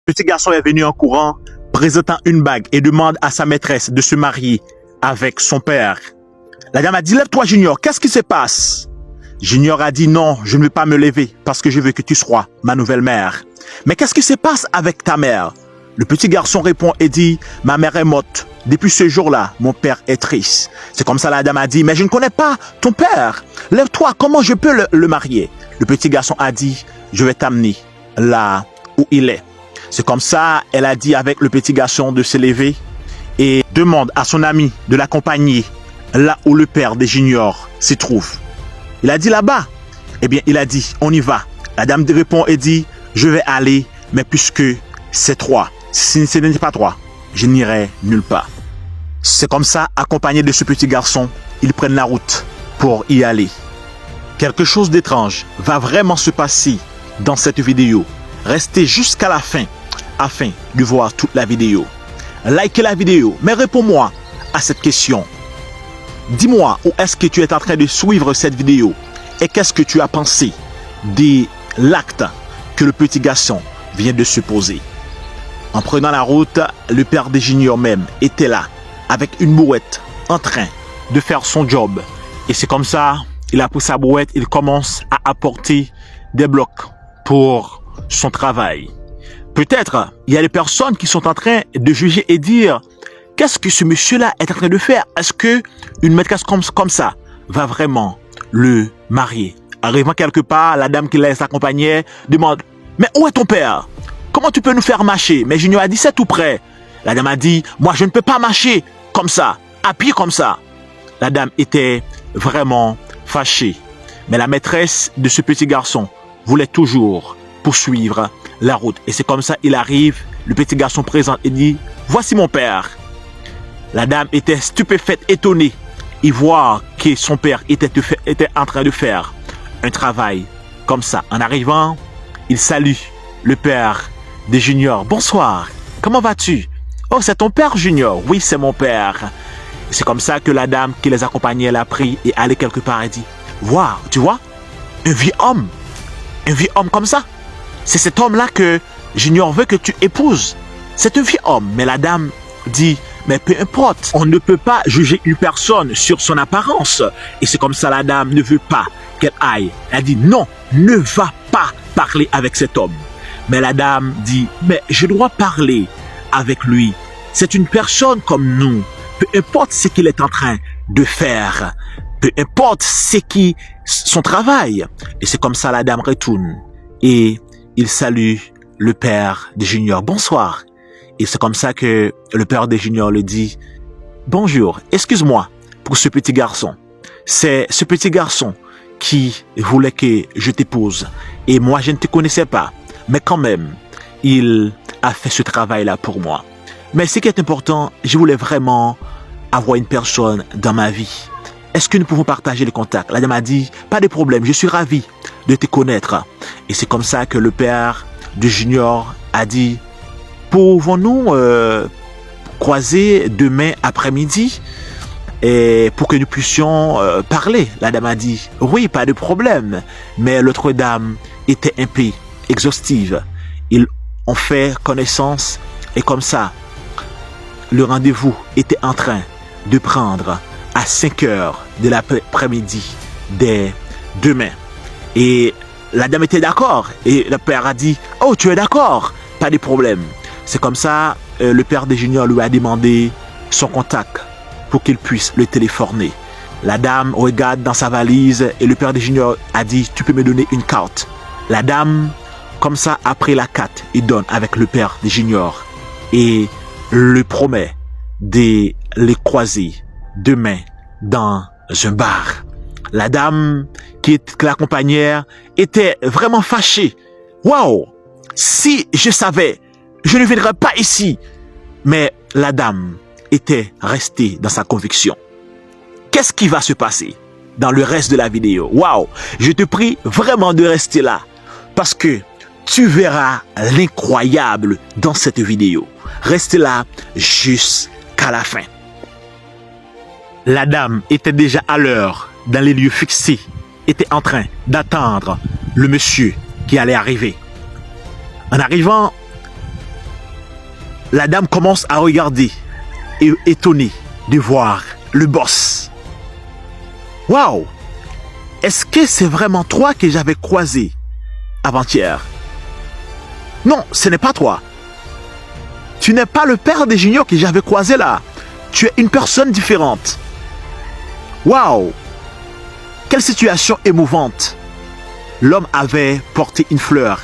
Le petit garçon est venu en courant, présentant une bague et demande à sa maîtresse de se marier avec son père. La dame a dit, lève-toi Junior, qu'est-ce qui se passe? Junior a dit, non, je ne veux pas me lever parce que je veux que tu sois ma nouvelle mère. Mais qu'est-ce qui se passe avec ta mère? Le petit garçon répond et dit, ma mère est morte. Depuis ce jour-là, mon père est triste. C'est comme ça la dame a dit, mais je ne connais pas ton père. Lève-toi, comment je peux le marier? Le petit garçon a dit, je vais t'amener là où il est. C'est comme ça, elle a dit avec le petit garçon de se lever et demande à son ami de l'accompagner là où le père des juniors se trouve. Il a dit là-bas. Eh bien, il a dit, on y va. La dame répond et dit, je vais aller, mais puisque c'est toi, si ce n'est pas toi, je n'irai nulle part. C'est comme ça, accompagné de ce petit garçon, ils prennent la route pour y aller. Quelque chose d'étrange va vraiment se passer dans cette vidéo. Restez jusqu'à la fin afin de voir toute la vidéo. Likez la vidéo, mais réponds-moi à cette question. Dis-moi où est-ce que tu es en train de suivre cette vidéo et qu'est-ce que tu as pensé de l'acte que le petit garçon vient de se poser. En prenant la route, le père des juniors même était là avec une brouette en train de faire son job. Et c'est comme ça, il a pris sa brouette, il commence à apporter des blocs pour son travail. Peut-être il y a des personnes qui sont en train de juger et dire qu'est-ce que ce monsieur-là est en train de faire? Est-ce que une maîtresse comme ça va vraiment le marier? Arrivant quelque part, la dame qui les accompagnait demande mais où est ton père? Comment tu peux nous faire marcher? Mais Junior a dit c'est tout près. La dame a dit moi je ne peux pas marcher comme ça, à pied comme ça. La dame était vraiment fâchée. Mais la maîtresse de ce petit garçon voulait toujours poursuivre la route. Et c'est comme ça il arrive, le petit garçon présente et dit voici mon père. La dame était stupéfaite, étonnée. Il voit que son père était en train de faire un travail comme ça. En arrivant, il salue le père des juniors. Bonsoir, comment vas-tu? Oh, c'est ton père Junior? Oui, c'est mon père. C'est comme ça que la dame qui les accompagnait l'a pris et allait quelque part et dit waouh, tu vois, un vieux homme comme ça. C'est cet homme-là que Junior veut que tu épouses. C'est un vieux homme. Mais la dame dit mais peu importe, on ne peut pas juger une personne sur son apparence. Et c'est comme ça la dame ne veut pas qu'elle aille. Elle dit non, ne va pas parler avec cet homme. Mais la dame dit mais je dois parler avec lui. C'est une personne comme nous. Peu importe ce qu'il est en train de faire. Peu importe son travail. Et c'est comme ça la dame retourne. Et il salue le père des juniors. Bonsoir. Et c'est comme ça que le père des juniors le dit. Bonjour, excuse-moi pour ce petit garçon. C'est ce petit garçon qui voulait que je t'épouse. Et moi, je ne te connaissais pas. Mais quand même, il a fait ce travail-là pour moi. Mais ce qui est important, je voulais vraiment avoir une personne dans ma vie. Est-ce que nous pouvons partager les contacts? La dame a dit, pas de problème, je suis ravi de te connaître. Et c'est comme ça que le père du junior a dit, pouvons-nous croiser demain après-midi et pour que nous puissions parler? La dame a dit, oui, pas de problème. Mais l'autre dame était un peu exhaustive. Ils ont fait connaissance et comme ça, le rendez-vous était en train de prendre à 5 heures de l'après-midi dès demain. Et la dame était d'accord. Et le père a dit, oh, tu es d'accord? Pas de problème. C'est comme ça, le père des juniors lui a demandé son contact pour qu'il puisse le téléphoner. La dame regarde dans sa valise et le père des juniors a dit, tu peux me donner une carte. La dame, comme ça, a pris la carte et donne avec le père des juniors et le promet de les croiser demain dans un bar. La dame qui l'accompagnait était vraiment fâchée. Waouh! Si je savais, je ne viendrais pas ici. Mais la dame était restée dans sa conviction. Qu'est-ce qui va se passer dans le reste de la vidéo? Waouh! Je te prie vraiment de rester là parce que tu verras l'incroyable dans cette vidéo. Reste là jusqu'à la fin. La dame était déjà à l'heure dans les lieux fixés, était en train d'attendre le monsieur qui allait arriver. En arrivant, la dame commence à regarder, étonnée de voir le boss. Waouh! Est-ce que c'est vraiment toi que j'avais croisé avant-hier? Non, ce n'est pas toi. Tu n'es pas le père des juniors que j'avais croisé là. Tu es une personne différente. Waouh! Quelle situation émouvante. L'homme avait porté une fleur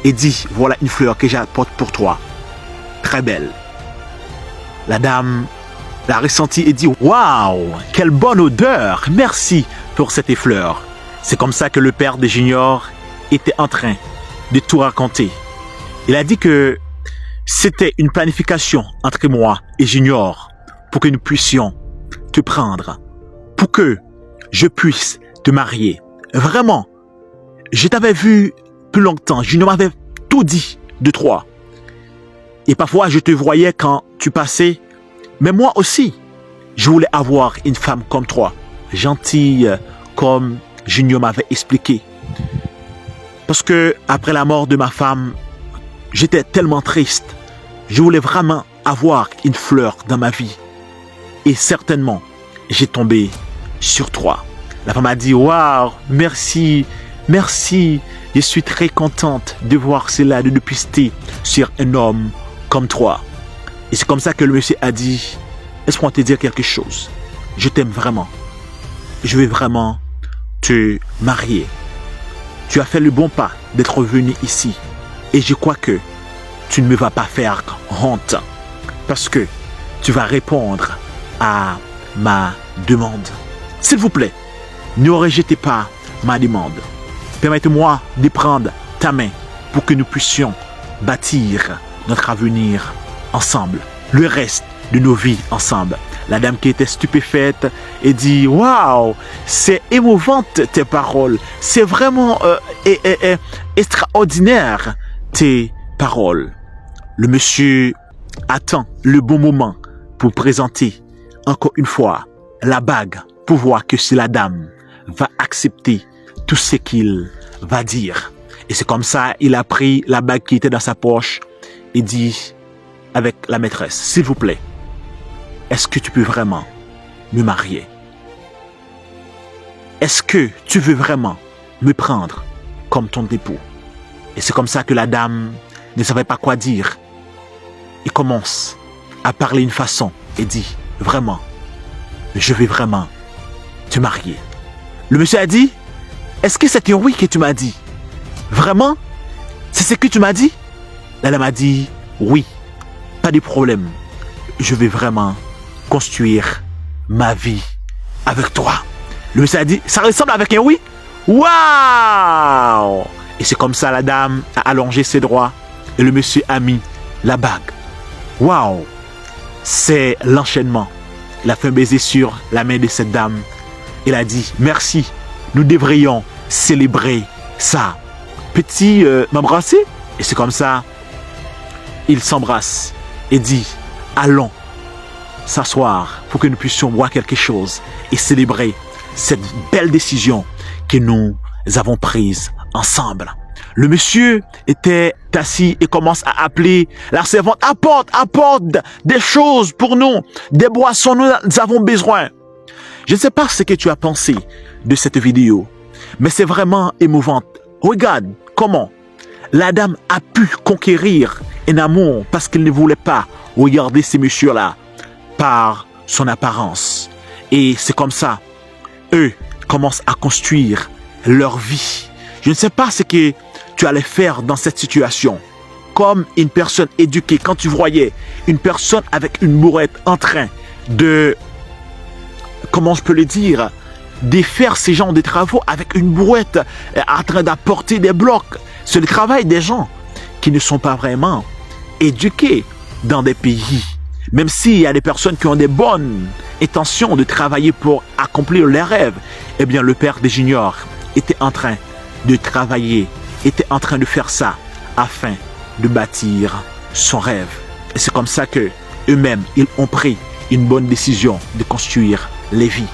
et dit, voilà une fleur que j'apporte pour toi. Très belle. La dame l'a ressentie et dit, waouh, quelle bonne odeur. Merci pour cette fleur. C'est comme ça que le père des juniors était en train de tout raconter. Il a dit que c'était une planification entre moi et Junior pour que nous puissions te prendre, pour que je puisse te marier. Vraiment, je t'avais vu plus longtemps. Junior m'avait tout dit de toi. Et parfois, je te voyais quand tu passais. Mais moi aussi, je voulais avoir une femme comme toi, gentille, comme Junior m'avait expliqué. Parce que après la mort de ma femme, j'étais tellement triste. Je voulais vraiment avoir une fleur dans ma vie. Et certainement, j'ai tombé sur toi. La femme a dit, waouh, merci, merci. Je suis très contente de voir cela, de pister sur un homme comme toi. Et c'est comme ça que le monsieur a dit, laisse-moi te dire quelque chose. Je t'aime vraiment. Je vais vraiment te marier. Tu as fait le bon pas d'être venu ici. Et je crois que tu ne me vas pas faire honte. Parce que tu vas répondre à ma demande. S'il vous plaît, ne rejetez pas ma demande. Permettez-moi de prendre ta main pour que nous puissions bâtir notre avenir ensemble. Le reste de nos vies ensemble. La dame qui était stupéfaite et dit, waouh, c'est émouvante tes paroles. C'est vraiment extraordinaire tes paroles. Le monsieur attend le bon moment pour présenter encore une fois la bague pour voir que si la dame va accepter tout ce qu'il va dire. Et c'est comme ça, il a pris la bague qui était dans sa poche et dit avec la maîtresse, s'il vous plaît, est-ce que tu peux vraiment me marier? Est-ce que tu veux vraiment me prendre comme ton époux? Et c'est comme ça que la dame ne savait pas quoi dire. Il commence à parler une façon et dit, vraiment, je vais vraiment te marier. Le monsieur a dit, est-ce que c'est un oui que tu m'as dit? Vraiment? C'est ce que tu m'as dit? La dame a dit, oui, pas de problème. Je vais vraiment construire ma vie avec toi. Le monsieur a dit, ça ressemble avec un oui? Waouh! Et c'est comme ça la dame a allongé ses doigts et le monsieur a mis la bague. Waouh! C'est l'enchaînement. Il a fait un baiser sur la main de cette dame. Il a dit, merci, nous devrions célébrer ça. Petit, m'embrasser? Et c'est comme ça, il s'embrasse et dit, allons s'asseoir pour que nous puissions boire quelque chose et célébrer cette belle décision que nous avons prise ensemble. Le monsieur était assis et commence à appeler la servante. Apporte des choses pour nous, des boissons, nous avons besoin. Je ne sais pas ce que tu as pensé de cette vidéo, mais c'est vraiment émouvant. Regarde comment la dame a pu conquérir un amour parce qu'elle ne voulait pas regarder ces messieurs-là par son apparence. Et c'est comme ça, eux commencent à construire leur vie. Je ne sais pas ce que tu allais faire dans cette situation. Comme une personne éduquée, quand tu voyais une personne avec une bourrette en train de, comment je peux le dire, de faire ces genres de travaux avec une bourrette en train d'apporter des blocs. C'est le travail des gens qui ne sont pas vraiment éduqués dans des pays. Même s'il y a des personnes qui ont des bonnes intentions de travailler pour accomplir leurs rêves, eh bien le père des juniors était en train de travailler, était en train de faire ça afin de bâtir son rêve. Et c'est comme ça que eux-mêmes, ils ont pris une bonne décision de construire les vies.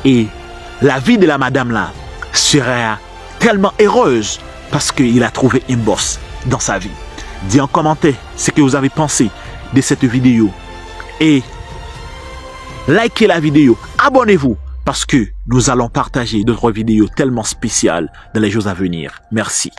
Et la vie de la madame là sera tellement heureuse parce qu'il a trouvé un boss dans sa vie. Dis en commentaire ce que vous avez pensé de cette vidéo. Et likez la vidéo, abonnez-vous, parce que nous allons partager d'autres vidéos tellement spéciales dans les jours à venir. Merci.